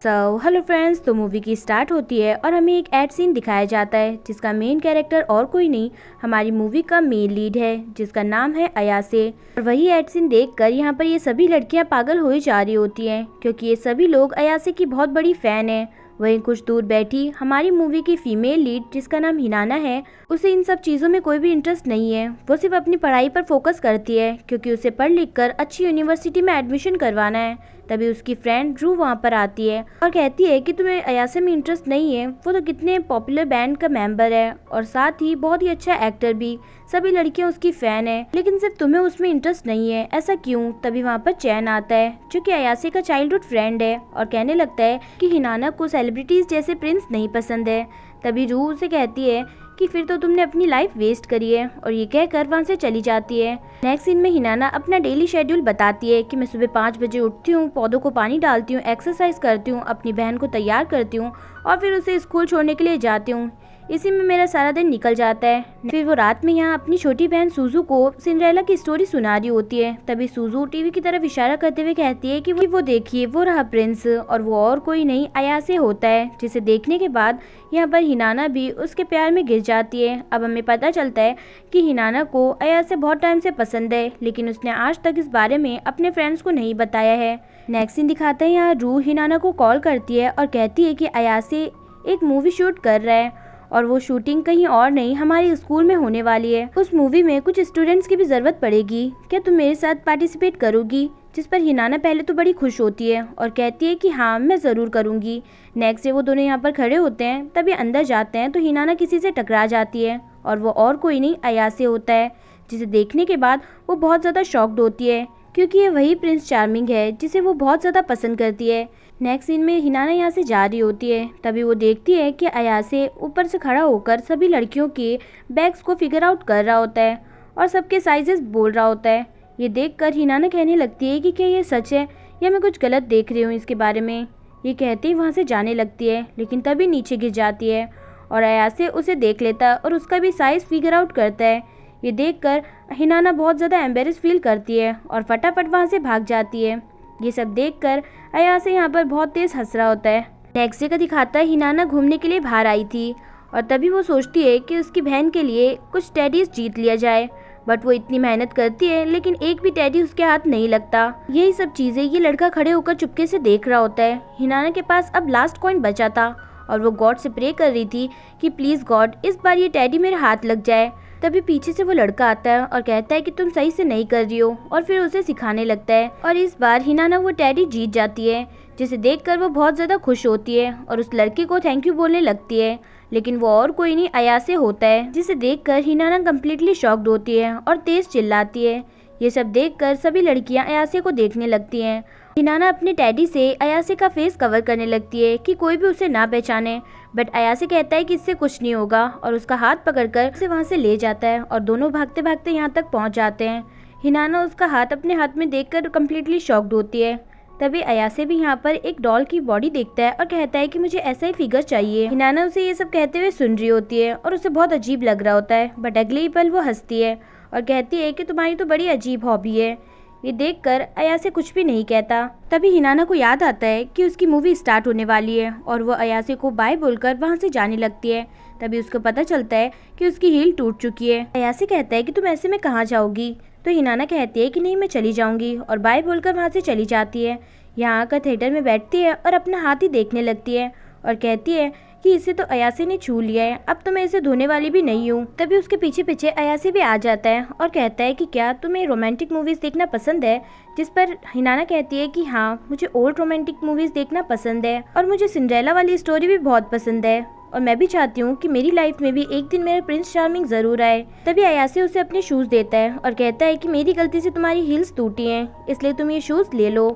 Hello friends, तो movie की start होती है और हमें एक एड सीन दिखाया जाता है जिसका मेन कैरेक्टर और कोई नहीं, हमारी मूवी का मेन लीड है जिसका नाम है अयासे। और वही एड सीन देखकर यहाँ पर ये सभी लड़कियाँ पागल हो जा रही होती हैं क्योंकि ये सभी लोग अयासे की बहुत बड़ी फ़ैन है। वहीं कुछ दूर बैठी हमारी मूवी की फीमेल लीड जिसका नाम हिनाना है, उसे इन सब चीज़ों में कोई भी इंटरेस्ट नहीं है। वो सिर्फ अपनी पढ़ाई पर फोकस करती है क्योंकि उसे पढ़ लिख कर अच्छी यूनिवर्सिटी में एडमिशन करवाना है। तभी उसकी फ्रेंड रू वहाँ पर आती है और कहती है कि तुम्हें अयासे में इंटरेस्ट नहीं है, वो तो कितने पॉपुलर बैंड का मेंबर है और साथ ही बहुत ही अच्छा एक्टर भी, सभी लड़कियां उसकी फैन है, लेकिन सिर्फ तुम्हें उसमें इंटरेस्ट नहीं है, ऐसा क्यों। तभी वहाँ पर चैन आता है जो कि अयासे का चाइल्डहुड फ्रेंड है और कहने लगता है कि हिनाना को सेलिब्रिटीज जैसे प्रिंस नहीं पसंद है। तभी रू उसे कहती है कि फिर तो तुमने अपनी लाइफ वेस्ट करी है, और ये कहकर वहाँ से चली जाती है। नेक्स्ट सीन में हिनाना अपना डेली शेड्यूल बताती है कि मैं सुबह 5 बजे उठती हूँ, पौधों को पानी डालती हूँ, एक्सरसाइज करती हूँ, अपनी बहन को तैयार करती हूँ और फिर उसे स्कूल छोड़ने के लिए जाती हूँ। इसी में मेरा सारा दिन निकल जाता है। फिर वो रात में यहाँ अपनी छोटी बहन सूजू को सिंड्रेला की स्टोरी सुना रही होती है। तभी सूजू टीवी की तरफ इशारा करते हुए कहती है कि वो देखिए, वो रहा प्रिंस, और वो और कोई नहीं अयासे होता है। जिसे देखने के बाद यहाँ पर हिनाना भी उसके प्यार में गिर जाती है। अब हमें पता चलता है कि हिनाना को अयासे बहुत टाइम से पसंद है, लेकिन उसने आज तक इस बारे में अपने फ्रेंड्स को नहीं बताया है। नेक्स्ट सीन दिखाता है यहाँ रू हिनाना को कॉल करती है और कहती है कि अयासे एक मूवी शूट कर रहा है और वो शूटिंग कहीं और नहीं, हमारे स्कूल में होने वाली है। उस मूवी में कुछ स्टूडेंट्स की भी जरूरत पड़ेगी, क्या तुम मेरे साथ पार्टिसिपेट करोगी। जिस पर हिनाना पहले तो बड़ी खुश होती है और कहती है कि हाँ, मैं ज़रूर करूँगी। नेक्स्ट डे वो दोनों यहाँ पर खड़े होते हैं, तभी अंदर जाते हैं तो हिनाना किसी से टकरा जाती है और वो और कोई नहीं अयासे होता है। जिसे देखने के बाद वो बहुत ज़्यादा शॉक्ड होती है क्योंकि ये वही प्रिंस चार्मिंग है जिसे वो बहुत ज़्यादा पसंद करती है। नेक्स्ट सीन में हिनाना यहाँ से जा रही होती है, तभी वो देखती है कि अयासे ऊपर से खड़ा होकर सभी लड़कियों के बैग्स को फिगर आउट कर रहा होता है और सबके साइजेस बोल रहा होता है। ये देखकर हिनाना कहने लगती है कि क्या ये सच है या मैं कुछ गलत देख रही हूँ इसके बारे में। ये कहते ही वहाँ से जाने लगती है, लेकिन तभी नीचे गिर जाती है और अयासे उसे देख लेता है और उसका भी साइज फिगर आउट करता है। ये देखकर हिनाना बहुत ज़्यादा एम्बेरस फील करती है और फटाफट वहाँ से भाग जाती है। ये सब देखकर अयासे यहाँ पर बहुत तेज हंस रहा होता है। नेक्स्ट डे का दिखाता है हिनाना घूमने के लिए बाहर आई थी और तभी वो सोचती है कि उसकी बहन के लिए कुछ टेडीज जीत लिया जाए, बट वो इतनी मेहनत करती है लेकिन एक भी टेडी उसके हाथ नहीं लगता। यही सब चीजें ये लड़का खड़े होकर चुपके से देख रहा होता है। हिनाना के पास अब लास्ट कॉइन बचा था और वो गॉड से प्रे कर रही थी कि प्लीज गॉड, इस बार ये टेडी मेरे हाथ लग जाए। तभी पीछे से वो लड़का आता है और कहता है कि तुम सही से नहीं कर रही हो, और फिर उसे सिखाने लगता है और इस बार हिनाना वो टेडी जीत जाती है। जिसे देखकर वो बहुत ज़्यादा खुश होती है और उस लड़के को थैंक यू बोलने लगती है, लेकिन वो और कोई नहीं अयासे होता है। जिसे देखकर हिनाना कम्प्लीटली शॉक्ड होती है और तेज चिल्लाती है। ये सब देखकर सभी लड़कियां अयासे को देखने लगती हैं। हिनाना अपने टैडी से अयासे का फेस कवर करने लगती है कि कोई भी उसे ना पहचाने, बट अयासे कहता है कि इससे कुछ नहीं होगा और उसका हाथ पकड़कर उसे वहाँ से ले जाता है और दोनों भागते भागते यहाँ तक पहुँच जाते हैं। हिनाना उसका हाथ अपने हाथ में देखकर कम्प्लीटली शॉक्ड होती है। तभी अयासे भी यहाँ पर एक डॉल की बॉडी देखता है और कहता है कि मुझे ऐसा ही फिगर चाहिए। हिनाना उसे ये सब कहते हुए सुन रही होती है और उसे बहुत अजीब लग रहा होता है, बट अगले ही पल वो हंसती है और कहती है कि तुम्हारी तो बड़ी अजीब हॉबी है। ये देखकर अयासे कुछ भी नहीं कहता। तभी हिनाना को याद आता है कि उसकी मूवी स्टार्ट होने वाली है और वो अयासे को बाय बोलकर वहाँ से जाने लगती है। तभी उसको पता चलता है कि उसकी हील टूट चुकी है। अयासे कहता है कि तुम ऐसे में कहाँ जाओगी, तो हिनाना कहती है कि नहीं, मैं चली जाऊंगी, और बाय बोलकर वहाँ से चली जाती है। यहाँ आकर थिएटर में बैठती है और अपना हाथ ही देखने लगती है और कहती है कि इसे तो अयासे ने छू लिया है, अब तो मैं इसे धोने वाली भी नहीं हूँ। तभी उसके पीछे पीछे अयासे भी आ जाता है और कहता है कि क्या तुम्हें रोमांटिक मूवीज देखना पसंद है। जिस पर हिनाना कहती है कि हाँ, मुझे ओल्ड रोमांटिक मूवीज देखना पसंद है और मुझे सिंड्रेला वाली स्टोरी भी बहुत पसंद है, और मैं भी चाहती हूँ कि मेरी लाइफ में भी एक दिन मेरा प्रिंस चार्मिंग जरूर आए। तभी अयासे उसे अपने शूज देता है और कहता है कि मेरी गलती से तुम्हारी हील्स टूटी हैं, इसलिए तुम ये शूज ले लो,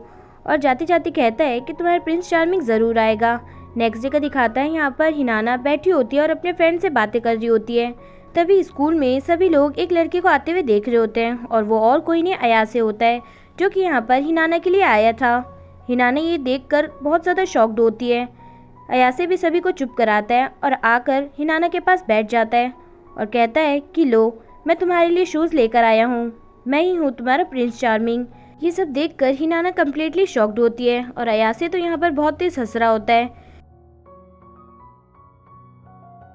और जाते जाते कहता है कि तुम्हारा प्रिंस चार्मिंग जरूर आएगा। नेक्स्ट डे का दिखाता है यहाँ पर हिनाना बैठी होती है और अपने फ्रेंड से बातें कर रही होती है। तभी स्कूल में सभी लोग एक लड़के को आते हुए देख रहे होते हैं और वो और कोई नहीं अयासे होता है, जो कि यहाँ पर हिनाना के लिए आया था। हिनाना ये देखकर बहुत ज़्यादा शॉक्ड होती है। अयासे भी सभी को चुप कराता है और आकर हिनाना के पास बैठ जाता है और कहता है कि लो, मैं तुम्हारे लिए शूज़ लेकर आया हूँ, मैं ही हूँ तुम्हारा प्रिंस चार्मिंग। ये सब देखकर हिनाना कम्प्लीटली शॉक्ड होती है और अयासे तो यहाँ पर बहुत तेज हंस रहा होता है।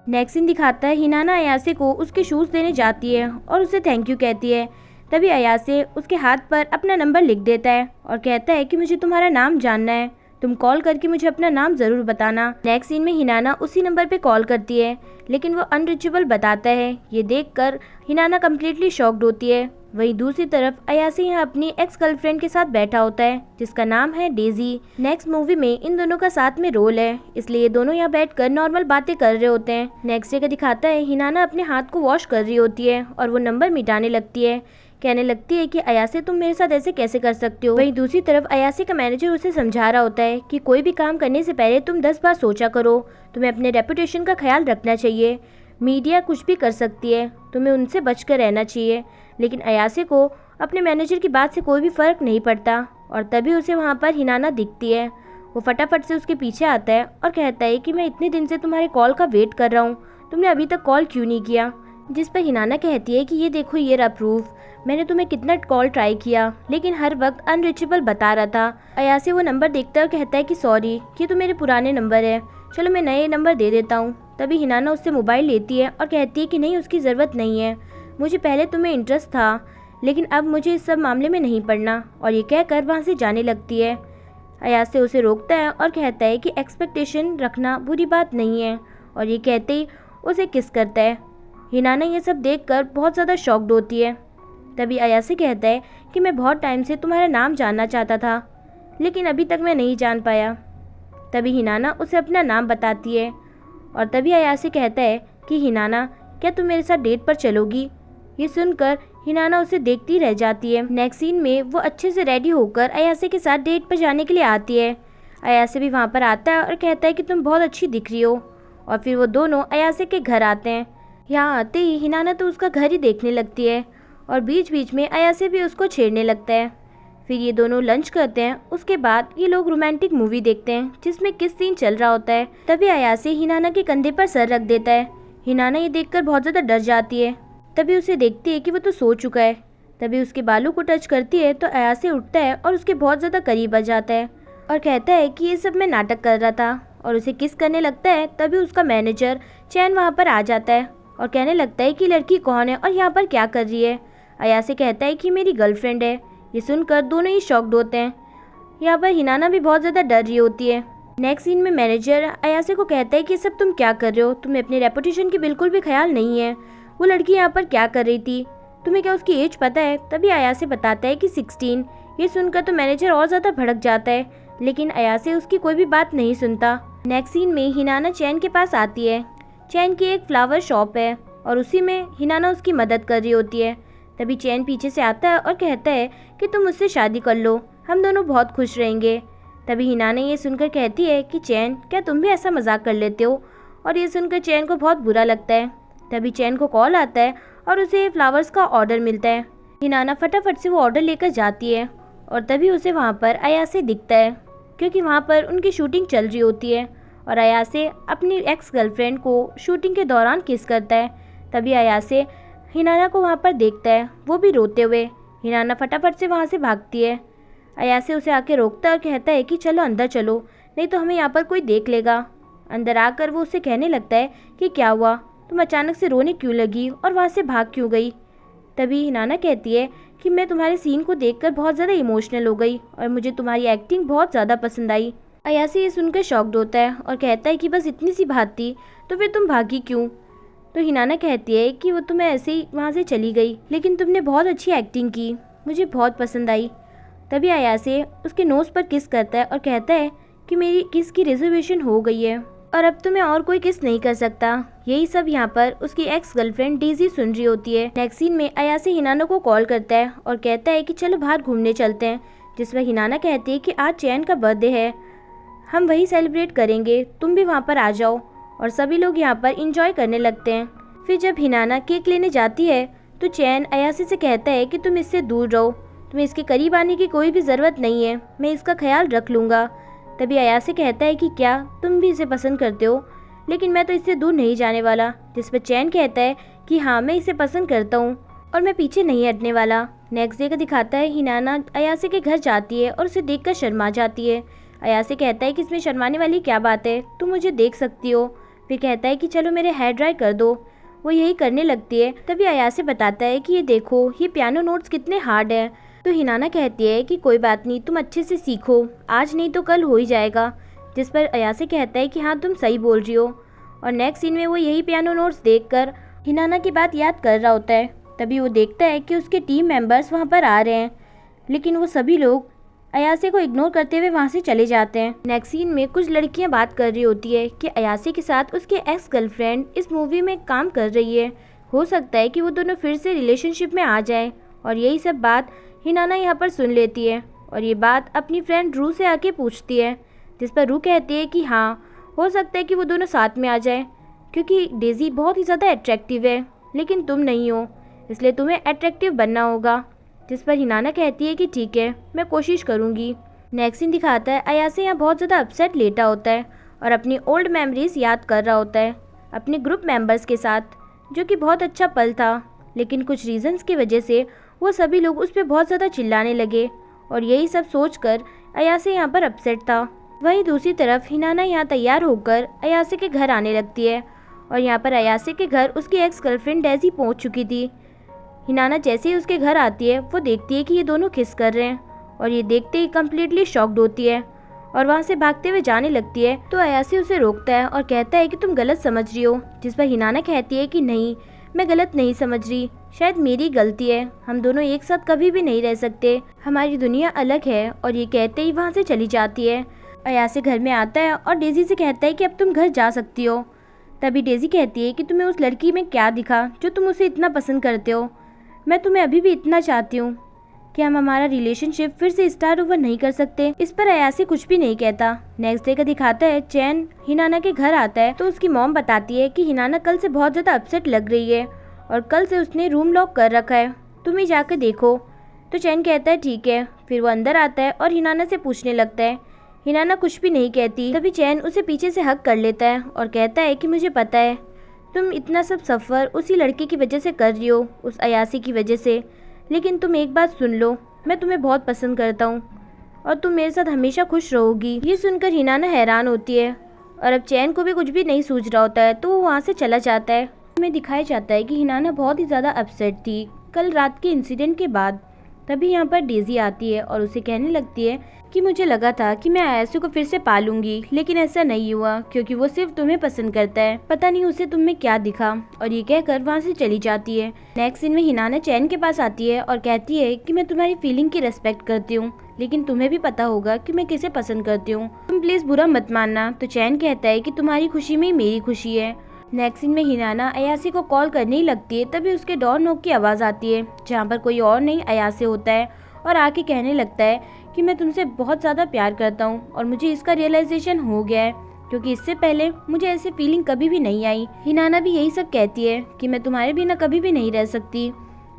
नेक्स्ट सीन दिखाता है हिनाना अयासे को उसके शूज़ देने जाती है और उसे थैंक यू कहती है। तभी अयासे उसके हाथ पर अपना नंबर लिख देता है और कहता है कि मुझे तुम्हारा नाम जानना है, तुम कॉल करके मुझे अपना नाम ज़रूर बताना। नेक्स्ट सीन में हिनाना उसी नंबर पे कॉल करती है लेकिन वो अनरीचेबल बताता है। ये देखकर हिनाना कम्प्लीटली शॉक्ड होती है। वहीं दूसरी तरफ अयासे यहाँ अपनी एक्स गर्लफ्रेंड के साथ बैठा होता है जिसका नाम है डेजी। नेक्स्ट मूवी में इन दोनों का साथ में रोल है, इसलिए ये दोनों यहाँ बैठकर नॉर्मल बातें कर रहे होते हैं। नेक्स्ट डे का दिखाता है हिनाना अपने हाथ को वॉश कर रही होती है और वो नंबर मिटाने लगती है। कहने लगती है कि अयासे तुम मेरे साथ ऐसे कैसे कर सकते हो। वहीं दूसरी तरफ अयासे का मैनेजर उसे समझा रहा होता है कि कोई भी काम करने से पहले तुम 10 बार सोचा करो, तुम्हें अपने रेपुटेशन का ख्याल रखना चाहिए। मीडिया कुछ भी कर सकती है, तुम्हें उनसे बचकर रहना चाहिए। लेकिन अयासे को अपने मैनेजर की बात से कोई भी फ़र्क नहीं पड़ता और तभी उसे वहाँ पर हिनाना दिखती है। वो फटाफट से उसके पीछे आता है और कहता है कि मैं इतने दिन से तुम्हारे कॉल का वेट कर रहा हूँ, तुमने अभी तक कॉल क्यों नहीं किया। जिस पर हिनाना कहती है कि ये देखो ये रहा प्रूफ, मैंने तुम्हें कितना कॉल ट्राई किया लेकिन हर वक्त अनरीचेबल बता रहा था। अयासे वो नंबर देखता है और कहता है कि सॉरी, ये तो मेरे पुराने नंबर है, चलो मैं नए नंबर दे देता हूँ। तभी हिनाना उससे मोबाइल लेती है और कहती है कि नहीं, उसकी ज़रूरत नहीं है, मुझे पहले तुम्हें इंटरेस्ट था लेकिन अब मुझे इस सब मामले में नहीं पड़ना। और ये कहकर वहाँ से जाने लगती है। अयासे उसे रोकता है और कहता है कि एक्सपेक्टेशन रखना बुरी बात नहीं है और ये कहते ही उसे किस करता है। हिनाना ये सब देखकर बहुत ज़्यादा शॉक्ड होती है। तभी अयासे कहता है कि मैं बहुत टाइम से तुम्हारा नाम जानना चाहता था लेकिन अभी तक मैं नहीं जान पाया। तभी हिनाना उसे अपना नाम बताती है और तभी अयासे कहता है कि हिनाना, क्या तुम मेरे साथ डेट पर चलोगी। ये सुनकर हिनाना उसे देखती रह जाती है। नेक्स्ट सीन में वो अच्छे से रेडी होकर अयासे के साथ डेट पर जाने के लिए आती है। अयासे भी वहाँ पर आता है और कहता है कि तुम बहुत अच्छी दिख रही हो। और फिर वो दोनों अयासे के घर आते हैं। यहाँ आते ही हिनाना तो उसका घर ही देखने लगती है और बीच बीच में अयासे भी उसको छेड़ने लगता है। फिर ये दोनों लंच करते हैं। उसके बाद ये लोग रोमांटिक मूवी देखते हैं जिसमें किस सीन चल रहा होता है। तभी अयासे हिनाना के कंधे पर सर रख देता है। हिनाना ये देखकर बहुत ज़्यादा डर जाती है। तभी उसे देखती है कि वो तो सो चुका है। तभी उसके बालों को टच करती है तो अयासे उठता है और उसके बहुत ज़्यादा करीब आ जाता है और कहता है कि ये सब मैं नाटक कर रहा था और उसे किस करने लगता है। तभी उसका मैनेजर चैन वहाँ पर आ जाता है और कहने लगता है कि लड़की कौन है और यहाँ पर क्या कर रही है। अयासे कहता है कि मेरी गर्लफ्रेंड है। ये सुनकर दोनों ही शॉक्ड होते हैं। यहाँ पर हिनाना भी बहुत ज़्यादा डर रही होती है। नेक्स्ट सीन में मैनेजर अयासे को कहता है कि सब तुम क्या कर रहे हो, तुम्हें अपनी रेपुटेशन की बिल्कुल भी ख्याल नहीं है। वो लड़की यहाँ पर क्या कर रही थी, तुम्हें क्या उसकी एज पता है। तभी अयासे बताता है कि 16। ये सुनकर तो मैनेजर और ज़्यादा भड़क जाता है लेकिन अयासे उसकी कोई भी बात नहीं सुनता। नेक्स्ट सीन में हिनाना चैन के पास आती है। चैन की एक फ्लावर शॉप है और उसी में हिनाना उसकी मदद कर रही होती है। तभी चैन पीछे से आता है और कहता है कि तुम मुझसे शादी कर लो, हम दोनों बहुत खुश रहेंगे। तभी हिनाना ये सुनकर कहती है कि चैन, क्या तुम भी ऐसा मजाक कर लेते हो। और ये सुनकर चैन को बहुत बुरा लगता है। तभी चैन को कॉल आता है और उसे फ्लावर्स का ऑर्डर मिलता है। हिनाना फटाफट से वो ऑर्डर लेकर जाती है और तभी उसे वहाँ पर अयासे दिखता है क्योंकि वहाँ पर उनकी शूटिंग चल रही होती है और अयासे अपनी एक्स गर्लफ्रेंड को शूटिंग के दौरान किस करता है। तभी अयासे हिनाना को वहाँ पर देखता है, वो भी रोते हुए। हिनाना फटाफट से वहाँ से भागती है। अयासे उसे आके रोकता है और कहता है कि चलो अंदर चलो, नहीं तो हमें यहाँ पर कोई देख लेगा। अंदर आकर वो उसे कहने लगता है कि क्या हुआ, तुम अचानक से रोने क्यों लगी और वहाँ से भाग क्यों गई। तभी हिनाना कहती है कि मैं तुम्हारे सीन को देखकर बहुत ज़्यादा इमोशनल हो गई और मुझे तुम्हारी एक्टिंग बहुत ज़्यादा पसंद आई। अयासे ये सुनकर शॉक्ड होता है और कहता है कि बस इतनी सी बात थी तो फिर तुम भागी क्यों। तो हिनाना कहती है कि वो तो मैं ऐसे ही वहाँ से चली गई, लेकिन तुमने बहुत अच्छी एक्टिंग की, मुझे बहुत पसंद आई। तभी अयासे उसके नोज़ पर किस करता है और कहता है कि मेरी किस की रिजर्वेशन हो गई है और अब तो मैं और कोई किस नहीं कर सकता। यही सब यहाँ पर उसकी एक्स गर्लफ्रेंड डेजी सुन रही होती है। नेक्स्ट सीन में अयासे हिनाना को कॉल करता है और कहता है कि चलो बाहर घूमने चलते हैं, जिस पर हिनाना कहती है कि आज चैन का बर्थडे है, हम वही सेलिब्रेट करेंगे, तुम भी वहाँ पर आ जाओ। और सभी लोग यहाँ पर इंजॉय करने लगते हैं। फिर जब हिनाना केक लेने जाती है तो चैन अयासे से कहता है कि तुम इससे दूर रहो, तुम्हें इसके करीब आने की कोई भी ज़रूरत नहीं है, मैं इसका ख्याल रख लूँगा। तभी अयासे कहता है कि क्या तुम भी इसे पसंद करते हो, लेकिन मैं तो इससे दूर नहीं जाने वाला। जिस पर चैन कहता है कि हाँ मैं इसे पसंद करता हूँ और मैं पीछे नहीं हटने वाला। नेक्स्ट डे का दिखाता है हिनाना अयासे के घर जाती है और उसे देखकर शर्मा जाती है। अयासे कहता है कि इसमें शर्माने वाली क्या बात है, तुम मुझे देख सकती हो। फिर कहता है कि चलो मेरे हेयर ड्राई कर दो। वो यही करने लगती है। तभी अयासे बताता है कि ये देखो ये पियानो नोट्स कितने हार्ड हैं। तो हिनाना कहती है कि कोई बात नहीं, तुम अच्छे से सीखो, आज नहीं तो कल हो ही जाएगा। जिस पर अयासे कहता है कि हाँ तुम सही बोल रही हो। और नेक्स्ट सीन में वो यही पियानो नोट्स देखकर हिनाना की बात याद कर रहा होता है। तभी वो देखता है कि उसके टीम मेंबर्स वहाँ पर आ रहे हैं, लेकिन वो सभी लोग अयासे को इग्नोर करते हुए वहाँ से चले जाते हैं। नेक्स्ट सीन में कुछ लड़कियाँ बात कर रही होती है कि अयासे के साथ उसके एक्स गर्लफ्रेंड इस मूवी में काम कर रही है, हो सकता है कि वो दोनों फिर से रिलेशनशिप में आ जाएं। और यही सब बात हिनाना यहाँ पर सुन लेती है और ये बात अपनी फ्रेंड रू से आके पूछती है। जिस पर रू कहती है कि हाँ हो सकता है कि वो दोनों साथ में आ जाएं, क्योंकि डेज़ी बहुत ही ज़्यादा अट्रैक्टिव है लेकिन तुम नहीं हो, इसलिए तुम्हें अट्रैक्टिव बनना होगा। जिस पर हिनाना कहती है कि ठीक है, मैं कोशिश करूँगी। नेक्स्ट सीन दिखाता है अयासे यहाँ बहुत ज़्यादा अपसेट लेटा होता है और अपनी ओल्ड मेमोरीज याद कर रहा होता है अपने ग्रुप मेंबर्स के साथ, जो कि बहुत अच्छा पल था। लेकिन कुछ रीजंस की वजह से वो सभी लोग उस पर बहुत ज़्यादा चिल्लाने लगे और यही सब सोचकर अयासे यहाँ पर अपसेट था। वहीं दूसरी तरफ हिनाना यहाँ तैयार होकर अयासे के घर आने लगती है और यहाँ पर अयासे के घर उसकी एक्स गर्लफ्रेंड डेज़ी पहुँच चुकी थी। हिनाना जैसे ही उसके घर आती है वो देखती है कि ये दोनों किस कर रहे हैं और ये देखते ही कम्प्लीटली शॉक्ड होती है और वहाँ से भागते हुए जाने लगती है। तो अयासे उसे रोकता है और कहता है कि तुम गलत समझ रही हो। जिस पर हिनाना कहती है कि नहीं, मैं गलत नहीं समझ रही, शायद मेरी गलती है, हम दोनों एक साथ कभी भी नहीं रह सकते, हमारी दुनिया अलग है। और ये कहते ही वहाँ से चली जाती है। अयासे घर में आता है और डेज़ी से कहता है कि अब तुम घर जा सकती हो। तभी डेज़ी कहती है कि तुम्हें उस लड़की में क्या दिखा जो तुम उसे इतना पसंद करते हो। मैं तुम्हें अभी भी इतना चाहती हूँ कि हम हमारा रिलेशनशिप फिर से स्टार्ट ओवर नहीं कर सकते। इस पर अयासे कुछ भी नहीं कहता। नेक्स्ट डे का दिखाता है चैन हिनाना के घर आता है तो उसकी मॉम बताती है कि हिनाना कल से बहुत ज़्यादा अपसेट लग रही है और कल से उसने रूम लॉक कर रखा है, तुम ही जाकर देखो। तो चैन कहता है ठीक है। फिर वो अंदर आता है और हिनाना से पूछने लगता है। हिनाना कुछ भी नहीं कहती। तभी चैन उसे पीछे से हक कर लेता है और कहता है कि मुझे पता है तुम इतना सब सफ़र उसी लड़की की वजह से कर रही हो, उस अयासी की वजह से, लेकिन तुम एक बात सुन लो, मैं तुम्हें बहुत पसंद करता हूँ और तुम मेरे साथ हमेशा खुश रहोगी। ये सुनकर हिनाना हैरान होती है और अब चैन को भी कुछ भी नहीं सूझ रहा होता है तो वो वहाँ से चला जाता है। हमें दिखाया जाता है कि हिनाना बहुत ही ज़्यादा अपसेट थी कल रात के इंसिडेंट के बाद। तभी यहाँ पर डेज़ी आती है और उसे कहने लगती है कि मुझे लगा था कि मैं अयासे को फिर से पालूंगी, लेकिन ऐसा नहीं हुआ क्योंकि वो सिर्फ तुम्हें पसंद करता है, पता नहीं उसे तुम में क्या दिखा। और ये कहकर वहाँ से चली जाती है। नेक्स्ट सीन में हिनाना चैन के पास आती है और कहती है कि मैं तुम्हारी फीलिंग की रेस्पेक्ट करती हूँ, लेकिन तुम्हें भी पता होगा कि मैं किसे पसंद करती हूँ, तुम प्लीज बुरा मत मानना। तो चैन कहता है कि तुम्हारी खुशी में ही मेरी खुशी है। नेक्स्ट सीन में हिनाना अयासे को कॉल करने ही लगती है। तभी उसके डोर नॉक की आवाज़ आती है जहाँ पर कोई और नहीं अयासे होता है और आके कहने लगता है कि मैं तुमसे बहुत ज़्यादा प्यार करता हूँ और मुझे इसका रियलाइजेशन हो गया है, क्योंकि इससे पहले मुझे ऐसी फीलिंग कभी भी नहीं आई। हिनाना भी यही सब कहती है कि मैं तुम्हारे बिना कभी भी नहीं रह सकती।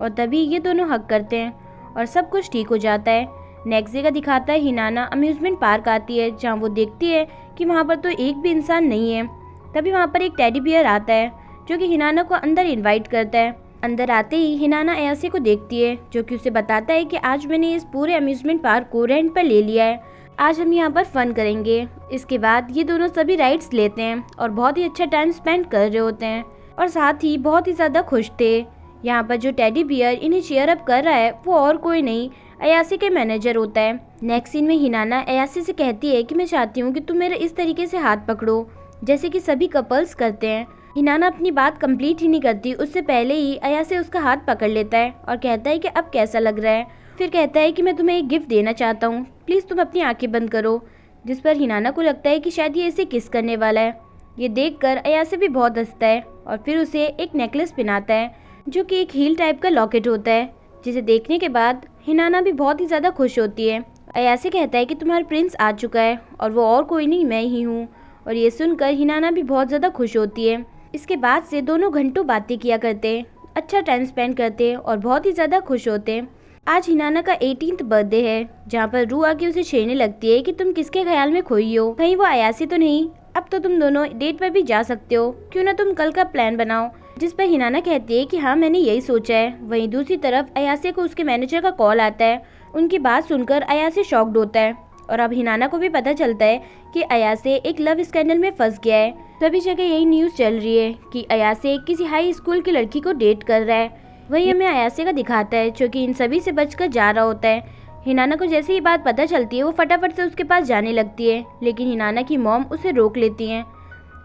और तभी ये दोनों हक करते हैं और सब कुछ ठीक हो जाता है। नेक्स्ट डे का दिखाता है हिनाना अम्यूजमेंट पार्क आती है जहाँ वो देखती है कि वहाँ पर तो एक भी इंसान नहीं है। तभी वहाँ पर एक टेडी बियर आता है जो कि हिनाना को अंदर इन्वाइट करता है। अंदर आते ही हिनाना अयासे को देखती है जो कि उसे बताता है कि आज मैंने इस पूरे अम्यूजमेंट पार्क को रेंट पर ले लिया है, आज हम यहाँ पर फन करेंगे। इसके बाद ये दोनों सभी राइड्स लेते हैं और बहुत ही अच्छा टाइम स्पेंड कर रहे होते हैं और साथ ही बहुत ही ज़्यादा खुश थे। यहाँ पर जो टेडी बियर इन्हें चीयर अप कर रहा है वो और कोई नहीं अयासे के मैनेजर होता है। नेक्स्ट सीन में हिनाना अयासे से कहती है कि मैं चाहती हूँ कि तुम मेरे इस तरीके से हाथ पकड़ो जैसे कि सभी कपल्स करते हैं। हिनाना अपनी बात कंप्लीट ही नहीं करती, उससे पहले ही अयासे उसका हाथ पकड़ लेता है और कहता है कि अब कैसा लग रहा है। फिर कहता है कि मैं तुम्हें एक गिफ्ट देना चाहता हूँ, प्लीज़ तुम अपनी आंखें बंद करो। जिस पर हिनाना को लगता है कि शायद ये इसे किस करने वाला है। ये देखकर अयासे भी बहुत हंसता है और फिर उसे एक नेकलेस पहनाता है जो कि एक हील टाइप का लॉकेट होता है, जिसे देखने के बाद हिनाना भी बहुत ही ज़्यादा खुश होती है। अयासे कहता है कि तुम्हारा प्रिंस आ चुका है और वो और कोई नहीं मैं ही हूँ। और ये सुनकर हिनाना भी बहुत ज़्यादा खुश होती है। इसके बाद से दोनों घंटों बातें किया करते, अच्छा टाइम स्पेंड करते और बहुत ही ज़्यादा खुश होते। आज हिनाना का 18th बर्थडे है जहाँ पर रू आके उसे छेड़ने लगती है कि तुम किसके ख्याल में खोई हो, कहीं वो अयासे तो नहीं, अब तो तुम दोनों डेट पर भी जा सकते हो, क्यों ना तुम कल का प्लान बनाओ। जिस पर हिनाना कहती है कि हाँ मैंने यही सोचा है। वहीं दूसरी तरफ अयासे को उसके मैनेजर का कॉल आता है। उनकी बात सुनकर अयासे शॉक्ड होता है और अब हिनाना को भी पता चलता है कि अयासे एक लव स्कैंडल में फंस गया है। सभी जगह यही न्यूज़ चल रही है कि अयासे किसी हाई स्कूल की लड़की को डेट कर रहा है। वही हमें अयासे का दिखाता है जो कि इन सभी से बचकर जा रहा होता है। हिनाना को जैसे ही बात पता चलती है वो फटाफट से उसके पास जाने लगती है, लेकिन हिनाना की मॉम उसे रोक लेती हैं।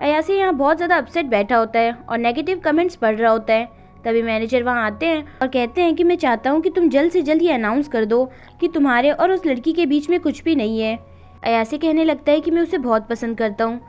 अयासे यहाँ बहुत ज़्यादा अपसेट बैठा होता है और नेगेटिव कमेंट्स पढ़ रहा होता है। तभी मैनेजर वहाँ आते हैं और कहते हैं कि मैं चाहता हूँ कि तुम जल्द से जल्द ये अनाउंस कर दो कि तुम्हारे और उस लड़की के बीच में कुछ भी नहीं है। अयासे कहने लगता है कि मैं उसे बहुत पसंद करता हूँ।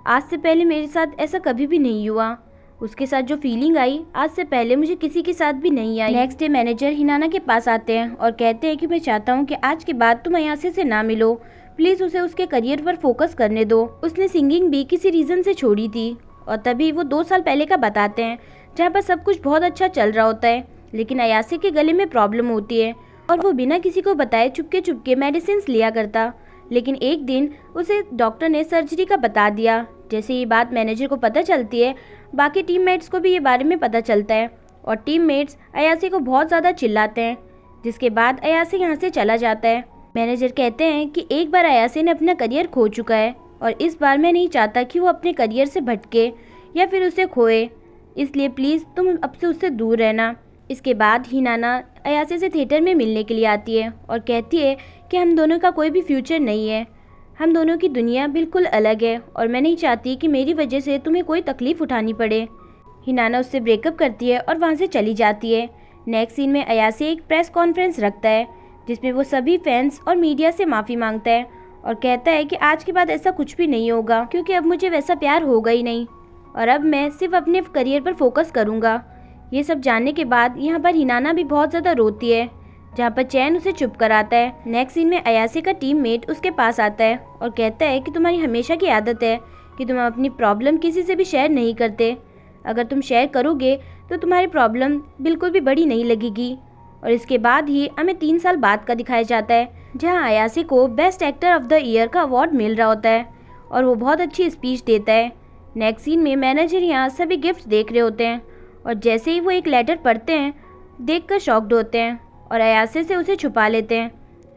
आज से पहले मेरे साथ ऐसा कभी भी नहीं हुआ। उसके साथ जो फीलिंग आई आज से पहले मुझे किसी के साथ भी नहीं आई। नेक्स्ट डे मैनेजर हिनाना के पास आते हैं और कहते हैं कि मैं चाहता हूँ कि आज के बाद तुम अयासे से ना मिलो। प्लीज़ उसे उसके करियर पर फोकस करने दो। उसने सिंगिंग भी किसी रीज़न से छोड़ी थी। और तभी वो 2 साल पहले का बताते हैं जहाँ पर सब कुछ बहुत अच्छा चल रहा होता है, लेकिन अयासे के गले में प्रॉब्लम होती है और वो बिना किसी को बताए चुपके चुपके मेडिसिन लिया करता। लेकिन एक दिन उसे डॉक्टर ने सर्जरी का बता दिया। जैसे ये बात मैनेजर को पता चलती है, बाकी टीममेट्स को भी ये बारे में पता चलता है और टीममेट्स अयासे को बहुत ज़्यादा चिल्लाते हैं, जिसके बाद अयासे यहाँ से चला जाता है। मैनेजर कहते हैं कि एक बार अयासे ने अपना करियर खो चुका है और इस बार मैं नहीं चाहता कि वो अपने करियर से भटके या फिर उसे खोए, इसलिए प्लीज़ तुम अब से उससे दूर रहना। इसके बाद हिनाना अयासे से थिएटर में मिलने के लिए आती है और कहती है कि हम दोनों का कोई भी फ्यूचर नहीं है, हम दोनों की दुनिया बिल्कुल अलग है और मैं नहीं चाहती कि मेरी वजह से तुम्हें कोई तकलीफ़ उठानी पड़े। हिनाना उससे ब्रेकअप करती है और वहाँ से चली जाती है। नेक्स्ट सीन में अयासे एक प्रेस कॉन्फ्रेंस रखता है जिसमें वो सभी फैंस और मीडिया से माफ़ी मांगता है और कहता है कि आज के बाद ऐसा कुछ भी नहीं होगा, क्योंकि अब मुझे वैसा प्यार होगा ही नहीं और अब मैं सिर्फ अपने करियर पर फोकस करूँगा। ये सब जानने के बाद यहाँ पर हिनाना भी बहुत ज़्यादा रोती है, जहाँ पर चैन उसे चुप कराता है। नेक्स्ट सीन में अयासे का टीममेट उसके पास आता है और कहता है कि तुम्हारी हमेशा की आदत है कि तुम अपनी प्रॉब्लम किसी से भी शेयर नहीं करते। अगर तुम शेयर करोगे तो तुम्हारी प्रॉब्लम बिल्कुल भी बड़ी नहीं लगेगी। और इसके बाद ही हमें 3 साल बाद का दिखाया जाता है, जहाँ अयासे को best actor of the year का अवार्ड मिल रहा होता है और वो बहुत अच्छी स्पीच देता है। नेक्स्ट सीन में मैनेजर यहाँ सभी गिफ्ट देख रहे होते हैं और जैसे ही वो एक लेटर पढ़ते हैं देखकर शॉक्ड होते हैं और अयासे से उसे छुपा लेते हैं।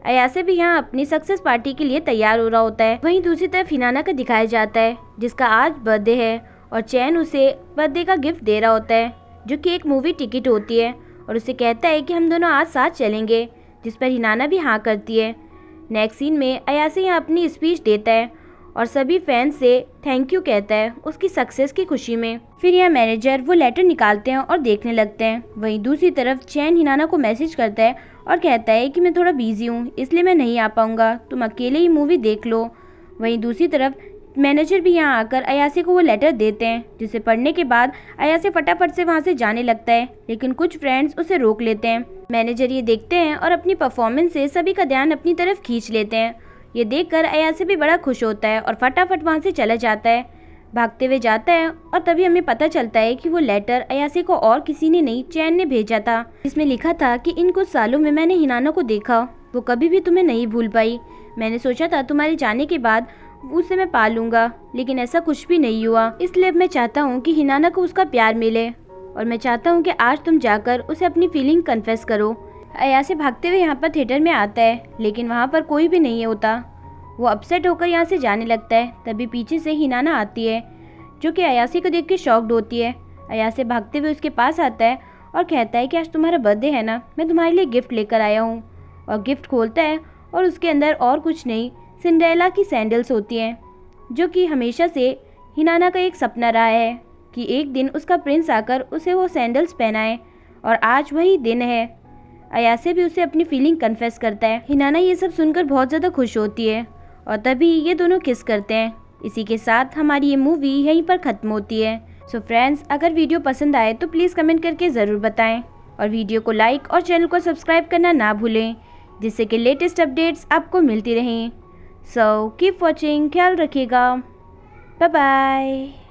अयासे भी यहाँ अपनी सक्सेस पार्टी के लिए तैयार हो रहा होता है। वहीं दूसरी तरफ हिनाना का दिखाया जाता है जिसका आज बर्थडे है और चैन उसे बर्थडे का गिफ्ट दे रहा होता है जो कि एक मूवी टिकट होती है और उसे कहता है कि हम दोनों आज साथ चलेंगे, जिस पर हिनाना भी हाँ करती है। नेक्स्ट सीन में अयासे यहाँ अपनी स्पीच देता है और सभी फैंस से थैंक यू कहता है उसकी सक्सेस की खुशी में। फिर यह मैनेजर वो लेटर निकालते हैं और देखने लगते हैं। वहीं दूसरी तरफ चैन हिनाना को मैसेज करता है और कहता है कि मैं थोड़ा बिजी हूँ इसलिए मैं नहीं आ पाऊँगा, तुम अकेले ही मूवी देख लो। वहीं दूसरी तरफ मैनेजर भी यहाँ आकर अयासे को वो लेटर देते हैं, जिसे पढ़ने के बाद अयासे फटाफट से वहाँ से जाने लगता है, लेकिन कुछ फ्रेंड्स उसे रोक लेते हैं। मैनेजर ये देखते हैं और अपनी परफॉर्मेंस से सभी का ध्यान अपनी तरफ खींच लेते हैं। ये देखकर अयासे भी बड़ा खुश होता है और फटाफट वहाँ से चला जाता है, भागते हुए जाता है और तभी हमें पता चलता है कि वो लेटर अयासे को और किसी ने नहीं चैन ने भेजा था, जिसमें लिखा था कि इन कुछ सालों में मैंने हिनाना को देखा, वो कभी भी तुम्हें नहीं भूल पाई। मैंने सोचा था तुम्हारे जाने के बाद उसे मैं पालूंगा, लेकिन ऐसा कुछ भी नहीं हुआ। इसलिए अब मैं चाहता हूँ कि हिनाना को उसका प्यार मिले और मैं चाहता हूँ कि आज तुम जाकर उसे अपनी फीलिंग कन्फेस करो। अयासे भागते हुए यहाँ पर थिएटर में आता है, लेकिन वहाँ पर कोई भी नहीं होता। वो अपसेट होकर यहाँ से जाने लगता है। तभी पीछे से हिनाना आती है जो कि अयासे को देख के शॉक्ड होती है। अयासे भागते हुए उसके पास आता है और कहता है कि आज तुम्हारा बर्थडे है ना, मैं तुम्हारे लिए गिफ्ट लेकर आया हूँ। और गिफ्ट खोलता है और उसके अंदर और कुछ नहीं, सिंड्रेला की सैंडल्स होती हैं, जो कि हमेशा से हिनाना का एक सपना रहा है कि एक दिन उसका प्रिंस आकर उसे वो सैंडल्स पहनाए, और आज वही दिन है। अयासे भी उसे अपनी फीलिंग कन्फेस करता है। हिनाना ये सब सुनकर बहुत ज़्यादा खुश होती है और तभी ये दोनों किस करते हैं। इसी के साथ हमारी ये मूवी यहीं पर ख़त्म होती है। सो फ्रेंड्स, अगर वीडियो पसंद आए तो प्लीज़ कमेंट करके ज़रूर बताएं और वीडियो को लाइक और चैनल को सब्सक्राइब करना ना भूलें, जिससे कि लेटेस्ट अपडेट्स आपको मिलती रहें। सो कीप वॉचिंग, ख्याल रखिएगा, बाय बाय।